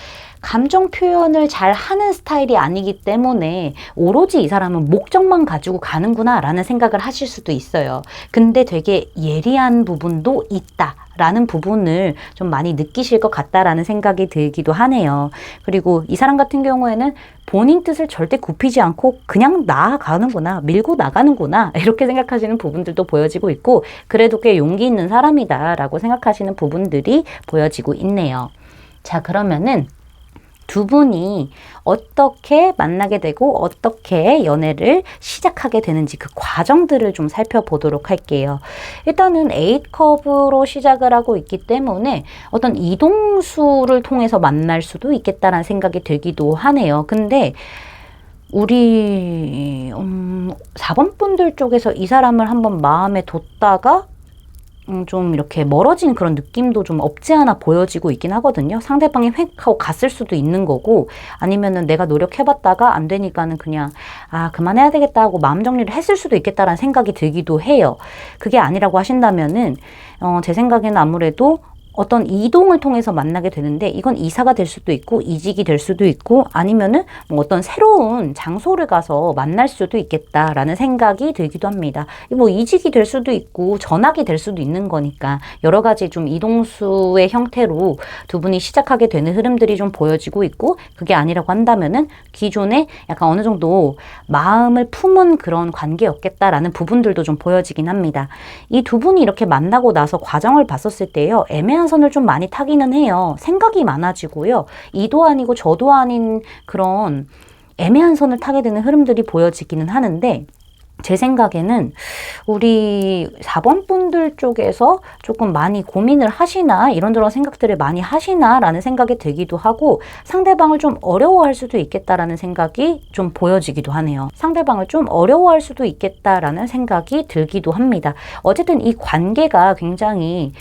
감정 표현을 잘 하는 스타일이 아니기 때문에 오로지 이 사람은 목적만 가지고 가는구나 라는 생각을 하실 수도 있어요. 근데 되게 예리한 부분도 있다 라는 부분을 좀 많이 느끼실 것 같다라는 생각이 들기도 하네요. 그리고 이 사람 같은 경우에는 본인 뜻을 절대 굽히지 않고 그냥 나아가는구나, 밀고 나가는구나 이렇게 생각하시는 부분들도 보여지고 있고 그래도 꽤 용기 있는 사람이다 라고 생각하시는 부분들이 보여지고 있네요. 자, 그러면은 두 분이 어떻게 만나게 되고 어떻게 연애를 시작하게 되는지 그 과정들을 좀 살펴보도록 할게요. 일단은 8컵으로 시작을 하고 있기 때문에 어떤 이동수를 통해서 만날 수도 있겠다라는 생각이 들기도 하네요. 근데 우리 4번 분들 쪽에서 이 사람을 한번 마음에 뒀다가 좀 이렇게 멀어진 그런 느낌도 좀 없지 않아 보여지고 있긴 하거든요. 상대방이 획 하고 갔을 수도 있는 거고 아니면은 내가 노력해봤다가 안 되니까는 그냥 그만해야 되겠다 하고 마음 정리를 했을 수도 있겠다라는 생각이 들기도 해요. 그게 아니라고 하신다면은 제 생각에는 아무래도 어떤 이동을 통해서 만나게 되는데 이건 이사가 될 수도 있고 이직이 될 수도 있고 아니면은 뭐 어떤 새로운 장소를 가서 만날 수도 있겠다라는 생각이 들기도 합니다. 뭐 이직이 될 수도 있고 전학이 될 수도 있는 거니까 여러 가지 좀 이동수의 형태로 두 분이 시작하게 되는 흐름들이 좀 보여지고 있고 그게 아니라고 한다면은 기존에 약간 어느 정도 마음을 품은 그런 관계였겠다라는 부분들도 좀 보여지긴 합니다. 이 두 분이 이렇게 만나고 나서 과정을 봤었을 때요. 애매한 선을 좀 많이 타기는 해요. 생각이 많아지고요. 이도 아니고 저도 아닌 그런 애매한 선을 타게 되는 흐름들이 보여지기는 하는데 제 생각에는 우리 4번 분들 쪽에서 조금 많이 고민을 하시나 이런저런 생각들을 많이 하시나 라는 생각이 들기도 하고 상대방을 좀 어려워할 수도 있겠다라는 생각이 좀 보여지기도 하네요. 상대방을 좀 어려워할 수도 있겠다라는 생각이 들기도 합니다. 어쨌든 이 관계가 굉장히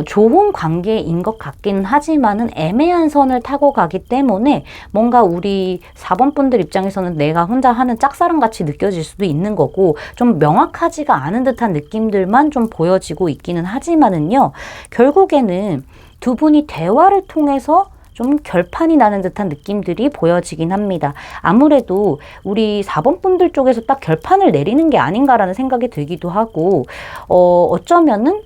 좋은 관계인 것 같긴 하지만은 애매한 선을 타고 가기 때문에 뭔가 우리 4번 분들 입장에서는 내가 혼자 하는 짝사랑 같이 느껴질 수도 있는 거고 좀 명확하지가 않은 듯한 느낌들만 좀 보여지고 있기는 하지만은요. 결국에는 두 분이 대화를 통해서 좀 결판이 나는 듯한 느낌들이 보여지긴 합니다. 아무래도 우리 4번 분들 쪽에서 딱 결판을 내리는 게 아닌가라는 생각이 들기도 하고 어쩌면은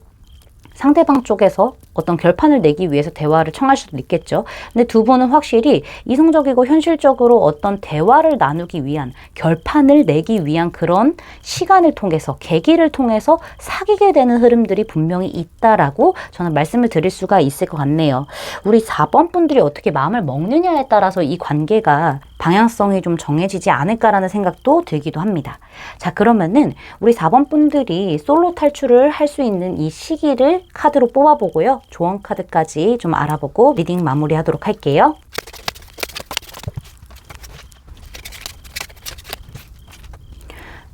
상대방 쪽에서 어떤 결판을 내기 위해서 대화를 청할 수도 있겠죠. 근데 두 분은 확실히 이성적이고 현실적으로 어떤 대화를 나누기 위한, 결판을 내기 위한 그런 시간을 통해서, 계기를 통해서 사귀게 되는 흐름들이 분명히 있다라고 저는 말씀을 드릴 수가 있을 것 같네요. 우리 4번 분들이 어떻게 마음을 먹느냐에 따라서 이 관계가 방향성이 좀 정해지지 않을까라는 생각도 들기도 합니다. 자, 그러면은 우리 4번 분들이 솔로 탈출을 할 수 있는 이 시기를 카드로 뽑아보고요. 조언 카드까지 좀 알아보고 리딩 마무리하도록 할게요.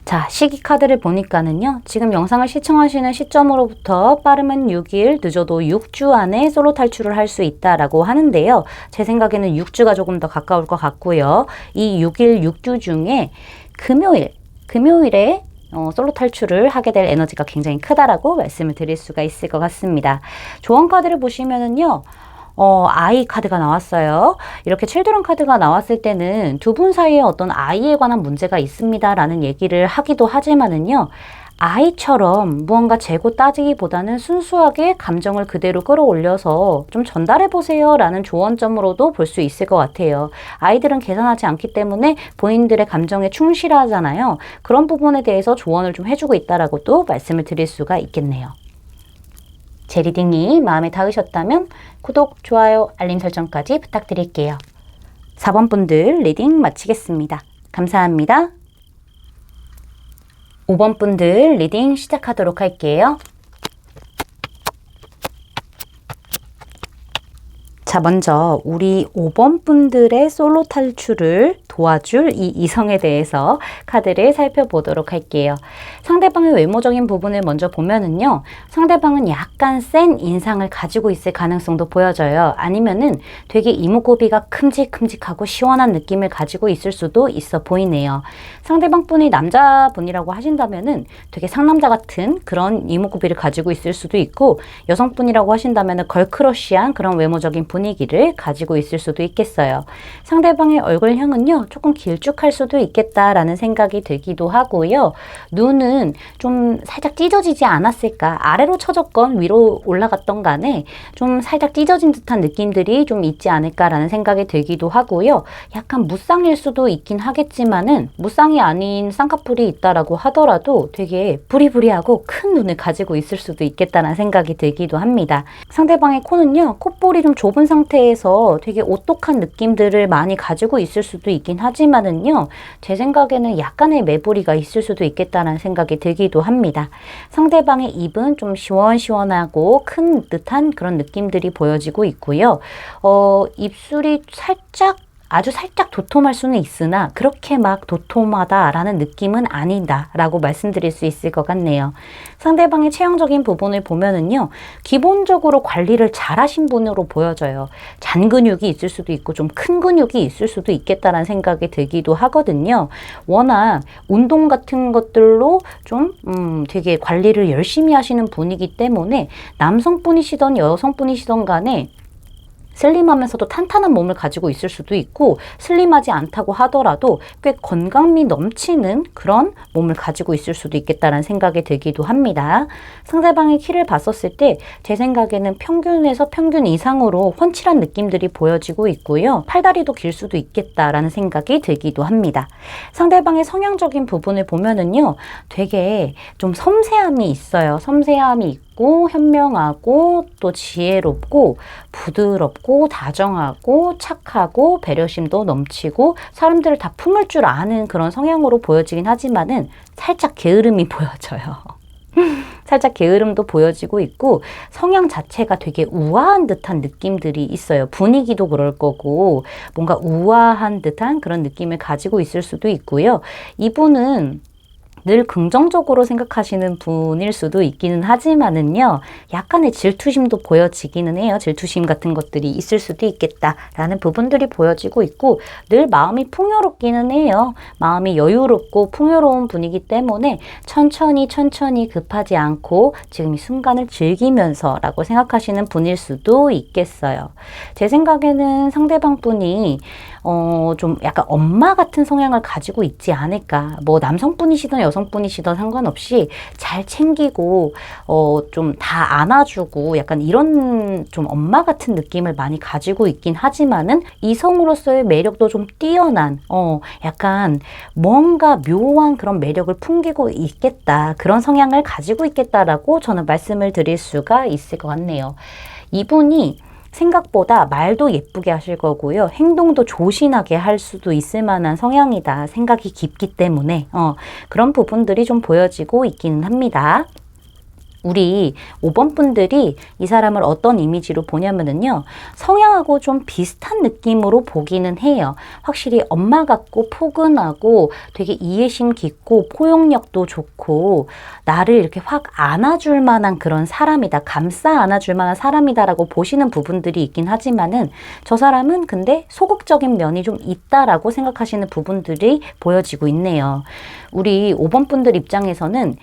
자, 시기 카드를 보니까는요. 지금 영상을 시청하시는 시점으로부터 빠르면 6일, 늦어도 6주 안에 솔로 탈출을 할 수 있다라고 하는데요. 제 생각에는 6주가 조금 더 가까울 것 같고요. 이 6일, 6주 중에 금요일에 솔로 탈출을 하게 될 에너지가 굉장히 크다라고 말씀을 드릴 수가 있을 것 같습니다. 조언 카드를 보시면은요. 아이 카드가 나왔어요. 이렇게 칠드런 카드가 나왔을 때는 두 분 사이에 어떤 아이에 관한 문제가 있습니다 라는 얘기를 하기도 하지만은요. 아이처럼 무언가 재고 따지기보다는 순수하게 감정을 그대로 끌어올려서 좀 전달해보세요 라는 조언점으로도 볼 수 있을 것 같아요. 아이들은 계산하지 않기 때문에 본인들의 감정에 충실하잖아요. 그런 부분에 대해서 조언을 좀 해주고 있다라고도 말씀을 드릴 수가 있겠네요. 제 리딩이 마음에 닿으셨다면 구독, 좋아요, 알림 설정까지 부탁드릴게요. 4번 분들 리딩 마치겠습니다. 감사합니다. 5번 분들 리딩 시작하도록 할게요. 자, 먼저 우리 5번 분들의 솔로 탈출을 도와줄 이 이성에 대해서 카드를 살펴보도록 할게요. 상대방의 외모적인 부분을 먼저 보면은요, 상대방은 약간 센 인상을 가지고 있을 가능성도 보여져요. 아니면은 되게 이목구비가 큼직큼직하고 시원한 느낌을 가지고 있을 수도 있어 보이네요. 상대방 분이 남자분이라고 하신다면은 되게 상남자 같은 그런 이목구비를 가지고 있을 수도 있고, 여성분이라고 하신다면은 걸크러쉬한 그런 외모적인 분위기를 가지고 있을 수도 있겠어요. 상대방의 얼굴형은요, 조금 길쭉할 수도 있겠다라는 생각이 들기도 하고요. 눈은 좀 살짝 찢어지지 않았을까? 아래로 쳐졌건 위로 올라갔던 간에 좀 살짝 찢어진 듯한 느낌들이 좀 있지 않을까라는 생각이 들기도 하고요. 약간 무쌍일 수도 있긴 하겠지만은 무쌍이 아닌 쌍꺼풀이 있다라고 하더라도 되게 부리부리하고 큰 눈을 가지고 있을 수도 있겠다는 생각이 들기도 합니다. 상대방의 코는요, 콧볼이 좀 좁은 상태에서 되게 오똑한 느낌들을 많이 가지고 있을 수도 있긴 하지만은요, 제 생각에는 약간의 매부리가 있을 수도 있겠다는 생각이 들기도 합니다. 상대방의 입은 좀 시원시원하고 큰 듯한 그런 느낌들이 보여지고 있고요. 입술이 아주 살짝 도톰할 수는 있으나 그렇게 막 도톰하다라는 느낌은 아니다 라고 말씀드릴 수 있을 것 같네요. 상대방의 체형적인 부분을 보면은요, 기본적으로 관리를 잘 하신 분으로 보여져요. 잔 근육이 있을 수도 있고 좀 큰 근육이 있을 수도 있겠다라는 생각이 들기도 하거든요. 워낙 운동 같은 것들로 좀 되게 관리를 열심히 하시는 분이기 때문에 남성분이시던 여성분이시던 간에 슬림하면서도 탄탄한 몸을 가지고 있을 수도 있고, 슬림하지 않다고 하더라도 꽤 건강미 넘치는 그런 몸을 가지고 있을 수도 있겠다는 생각이 들기도 합니다. 상대방의 키를 봤었을 때 제 생각에는 평균에서 평균 이상으로 훤칠한 느낌들이 보여지고 있고요. 팔다리도 길 수도 있겠다라는 생각이 들기도 합니다. 상대방의 성향적인 부분을 보면은요, 되게 좀 섬세함이 있어요. 섬세함이 있고 현명하고 또 지혜롭고 부드럽고 다정하고 착하고 배려심도 넘치고 사람들을 다 품을 줄 아는 그런 성향으로 보여지긴 하지만은 살짝 게으름이 보여져요. 살짝 게으름도 보여지고 있고, 성향 자체가 되게 우아한 듯한 느낌들이 있어요. 분위기도 그럴 거고 뭔가 우아한 듯한 그런 느낌을 가지고 있을 수도 있고요. 이분은 늘 긍정적으로 생각하시는 분일 수도 있기는 하지만은요, 약간의 질투심도 보여지기는 해요. 질투심 같은 것들이 있을 수도 있겠다라는 부분들이 보여지고 있고, 늘 마음이 풍요롭기는 해요. 마음이 여유롭고 풍요로운 분이기 때문에 천천히 급하지 않고 지금 이 순간을 즐기면서 라고 생각하시는 분일 수도 있겠어요. 제 생각에는 상대방 분이 좀 약간 엄마 같은 성향을 가지고 있지 않을까. 뭐 남성분이시든 여성분이시든 상관없이 잘 챙기고 좀 다 안아주고 약간 이런 좀 엄마 같은 느낌을 많이 가지고 있긴 하지만은 이성으로서의 매력도 좀 뛰어난 약간 뭔가 묘한 그런 매력을 풍기고 있겠다. 그런 성향을 가지고 있겠다라고 저는 말씀을 드릴 수가 있을 것 같네요. 이분이 생각보다 말도 예쁘게 하실 거고요. 행동도 조신하게 할 수도 있을 만한 성향이다. 생각이 깊기 때문에 그런 부분들이 좀 보여지고 있기는 합니다. 우리 5번 분들이 이 사람을 어떤 이미지로 보냐면은요, 성향하고 좀 비슷한 느낌으로 보기는 해요. 확실히 엄마 같고 포근하고 되게 이해심 깊고 포용력도 좋고 나를 이렇게 확 안아줄 만한 그런 사람이다, 감싸 안아줄 만한 사람이다라고 보시는 부분들이 있긴 하지만은, 저 사람은 근데 소극적인 면이 좀 있다라고 생각하시는 부분들이 보여지고 있네요. 우리 5번 분들 입장에서는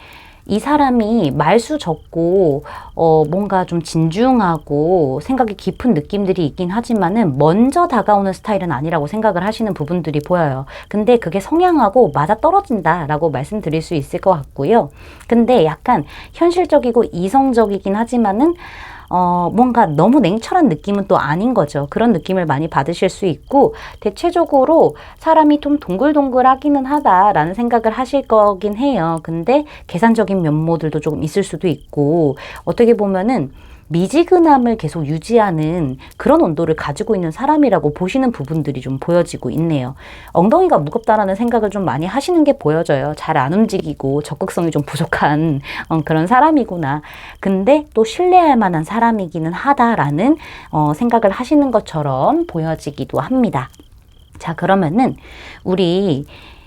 이 사람이 말수 적고 뭔가 좀 진중하고 생각이 깊은 느낌들이 있긴 하지만은 먼저 다가오는 스타일은 아니라고 생각을 하시는 부분들이 보여요. 근데 그게 성향하고 맞아떨어진다라고 말씀드릴 수 있을 것 같고요. 근데 약간 현실적이고 이성적이긴 하지만은 뭔가 너무 냉철한 느낌은 또 아닌 거죠. 그런 느낌을 많이 받으실 수 있고, 대체적으로 사람이 좀 동글동글하기는 하다라는 생각을 하실 거긴 해요. 근데 계산적인 면모들도 조금 있을 수도 있고, 어떻게 보면은 미지근함을 계속 유지하는 그런 온도를 가지고 있는 사람이라고 보시는 부분들이 좀 보여지고 있네요. 엉덩이가 무겁다라는 생각을 좀 많이 하시는 게 보여져요. 잘 안 움직이고 적극성이 좀 부족한 그런 사람이구나. 근데 또 신뢰할 만한 사람이기는 하다라는 생각을 하시는 것처럼 보여지기도 합니다. 자, 그러면은 우리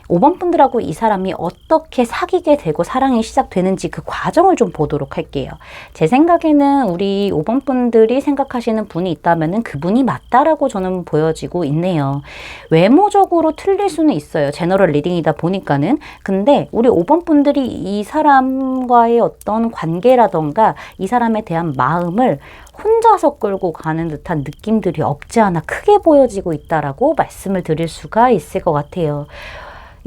5번 분들하고 이 사람이 어떻게 사귀게 되고 사랑이 시작되는지 그 과정을 좀 보도록 할게요. 제 생각에는 우리 5번 분들이 생각하시는 분이 있다면은 그분이 맞다라고 저는 보여지고 있네요. 외모적으로 틀릴 수는 있어요. 제너럴 리딩이다 보니까는. 근데 우리 5번 분들이 이 사람과의 어떤 관계라던가 이 사람에 대한 마음을 혼자서 끌고 가는 듯한 느낌들이 없지 않아 크게 보여지고 있다라고 말씀을 드릴 수가 있을 것 같아요.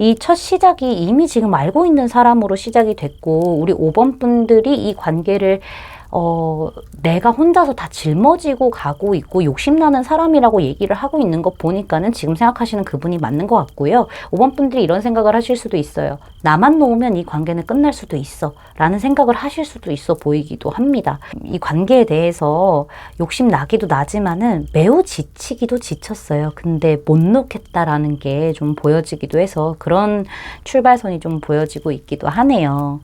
이 첫 시작이 이미 지금 알고 있는 사람으로 시작이 됐고 우리 5번 분들이 이 관계를 내가 혼자서 다 짊어지고 가고 있고 욕심나는 사람이라고 얘기를 하고 있는 거 보니까는 지금 생각하시는 그분이 맞는 것 같고요. 5번 분들이 이런 생각을 하실 수도 있어요. 나만 놓으면 이 관계는 끝날 수도 있어 라는 생각을 하실 수도 있어 보이기도 합니다. 이 관계에 대해서 욕심 나기도 나지만은 매우 지치기도 지쳤어요. 근데 못 놓겠다라는 게 좀 보여지기도 해서 그런 출발선이 좀 보여지고 있기도 하네요.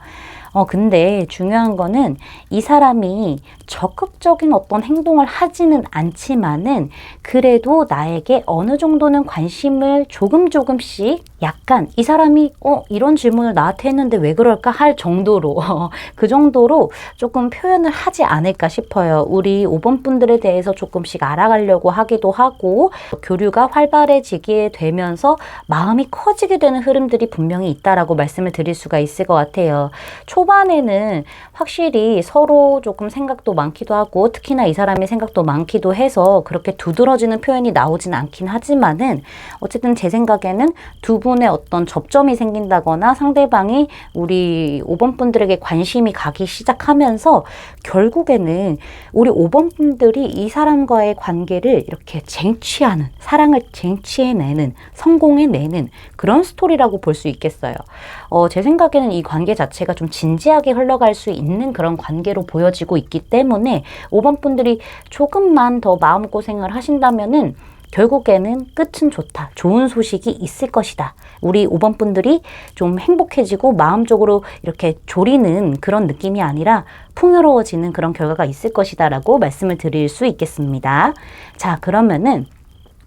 근데 중요한 거는 이 사람이 적극적인 어떤 행동을 하지는 않지만은 그래도 나에게 어느 정도는 관심을 조금씩 약간 이 사람이 이런 질문을 나한테 했는데 왜 그럴까 할 정도로 그 정도로 조금 표현을 하지 않을까 싶어요. 우리 5번 분들에 대해서 조금씩 알아가려고 하기도 하고 교류가 활발해지게 되면서 마음이 커지게 되는 흐름들이 분명히 있다라고 말씀을 드릴 수가 있을 것 같아요. 초반에는 확실히 서로 조금 생각도 많기도 하고 특히나 이 사람의 생각도 많기도 해서 그렇게 두드러지는 표현이 나오진 않긴 하지만은 어쨌든 제 생각에는 두 분의 어떤 접점이 생긴다거나 상대방이 우리 5번 분들에게 관심이 가기 시작하면서 결국에는 우리 5번 분들이 이 사람과의 관계를 이렇게 쟁취하는, 사랑을 쟁취해내는, 성공해내는 그런 스토리라고 볼 수 있겠어요. 제 생각에는 이 관계 자체가 좀 진지하게 흘러갈 수 있는 그런 관계로 보여지고 있기 때문에 5번 분들이 조금만 더 마음고생을 하신다면은 결국에는 끝은 좋다. 좋은 소식이 있을 것이다. 우리 5번 분들이 좀 행복해지고 마음적으로 이렇게 졸이는 그런 느낌이 아니라 풍요로워지는 그런 결과가 있을 것이다 라고 말씀을 드릴 수 있겠습니다. 자, 그러면은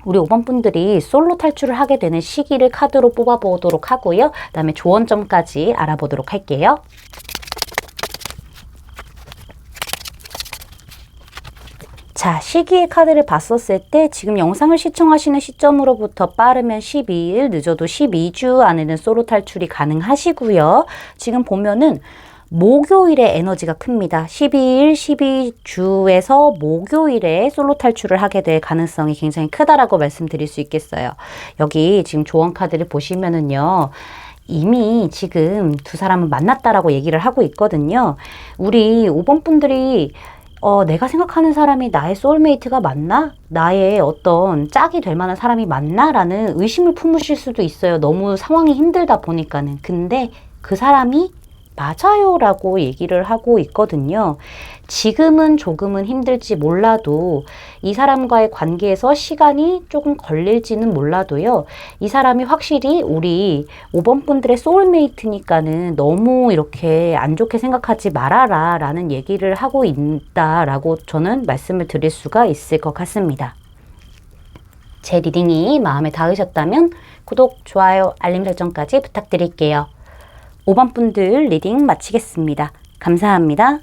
우리 5번 분들이 솔로 탈출을 하게 되는 시기를 카드로 뽑아보도록 하고요. 그 다음에 조언점까지 알아보도록 할게요. 자, 시기의 카드를 봤었을 때 지금 영상을 시청하시는 시점으로부터 빠르면 12일, 늦어도 12주 안에는 솔로 탈출이 가능하시고요. 지금 보면은 목요일에 에너지가 큽니다. 12일, 12주에서 목요일에 솔로 탈출을 하게 될 가능성이 굉장히 크다라고 말씀드릴 수 있겠어요. 여기 지금 조언 카드를 보시면은요. 이미 지금 두 사람은 만났다라고 얘기를 하고 있거든요. 우리 5번 분들이 내가 생각하는 사람이 나의 소울메이트가 맞나? 나의 어떤 짝이 될 만한 사람이 맞나? 라는 의심을 품으실 수도 있어요. 너무 상황이 힘들다 보니까는. 근데 그 사람이 맞아요 라고 얘기를 하고 있거든요. 지금은 조금은 힘들지 몰라도 이 사람과의 관계에서 시간이 조금 걸릴지는 몰라도요. 이 사람이 확실히 우리 5번 분들의 소울메이트니까는 너무 이렇게 안 좋게 생각하지 말아라 라는 얘기를 하고 있다라고 저는 말씀을 드릴 수가 있을 것 같습니다. 제 리딩이 마음에 닿으셨다면 구독, 좋아요, 알림 설정까지 부탁드릴게요. 5번 분들 리딩 마치겠습니다. 감사합니다.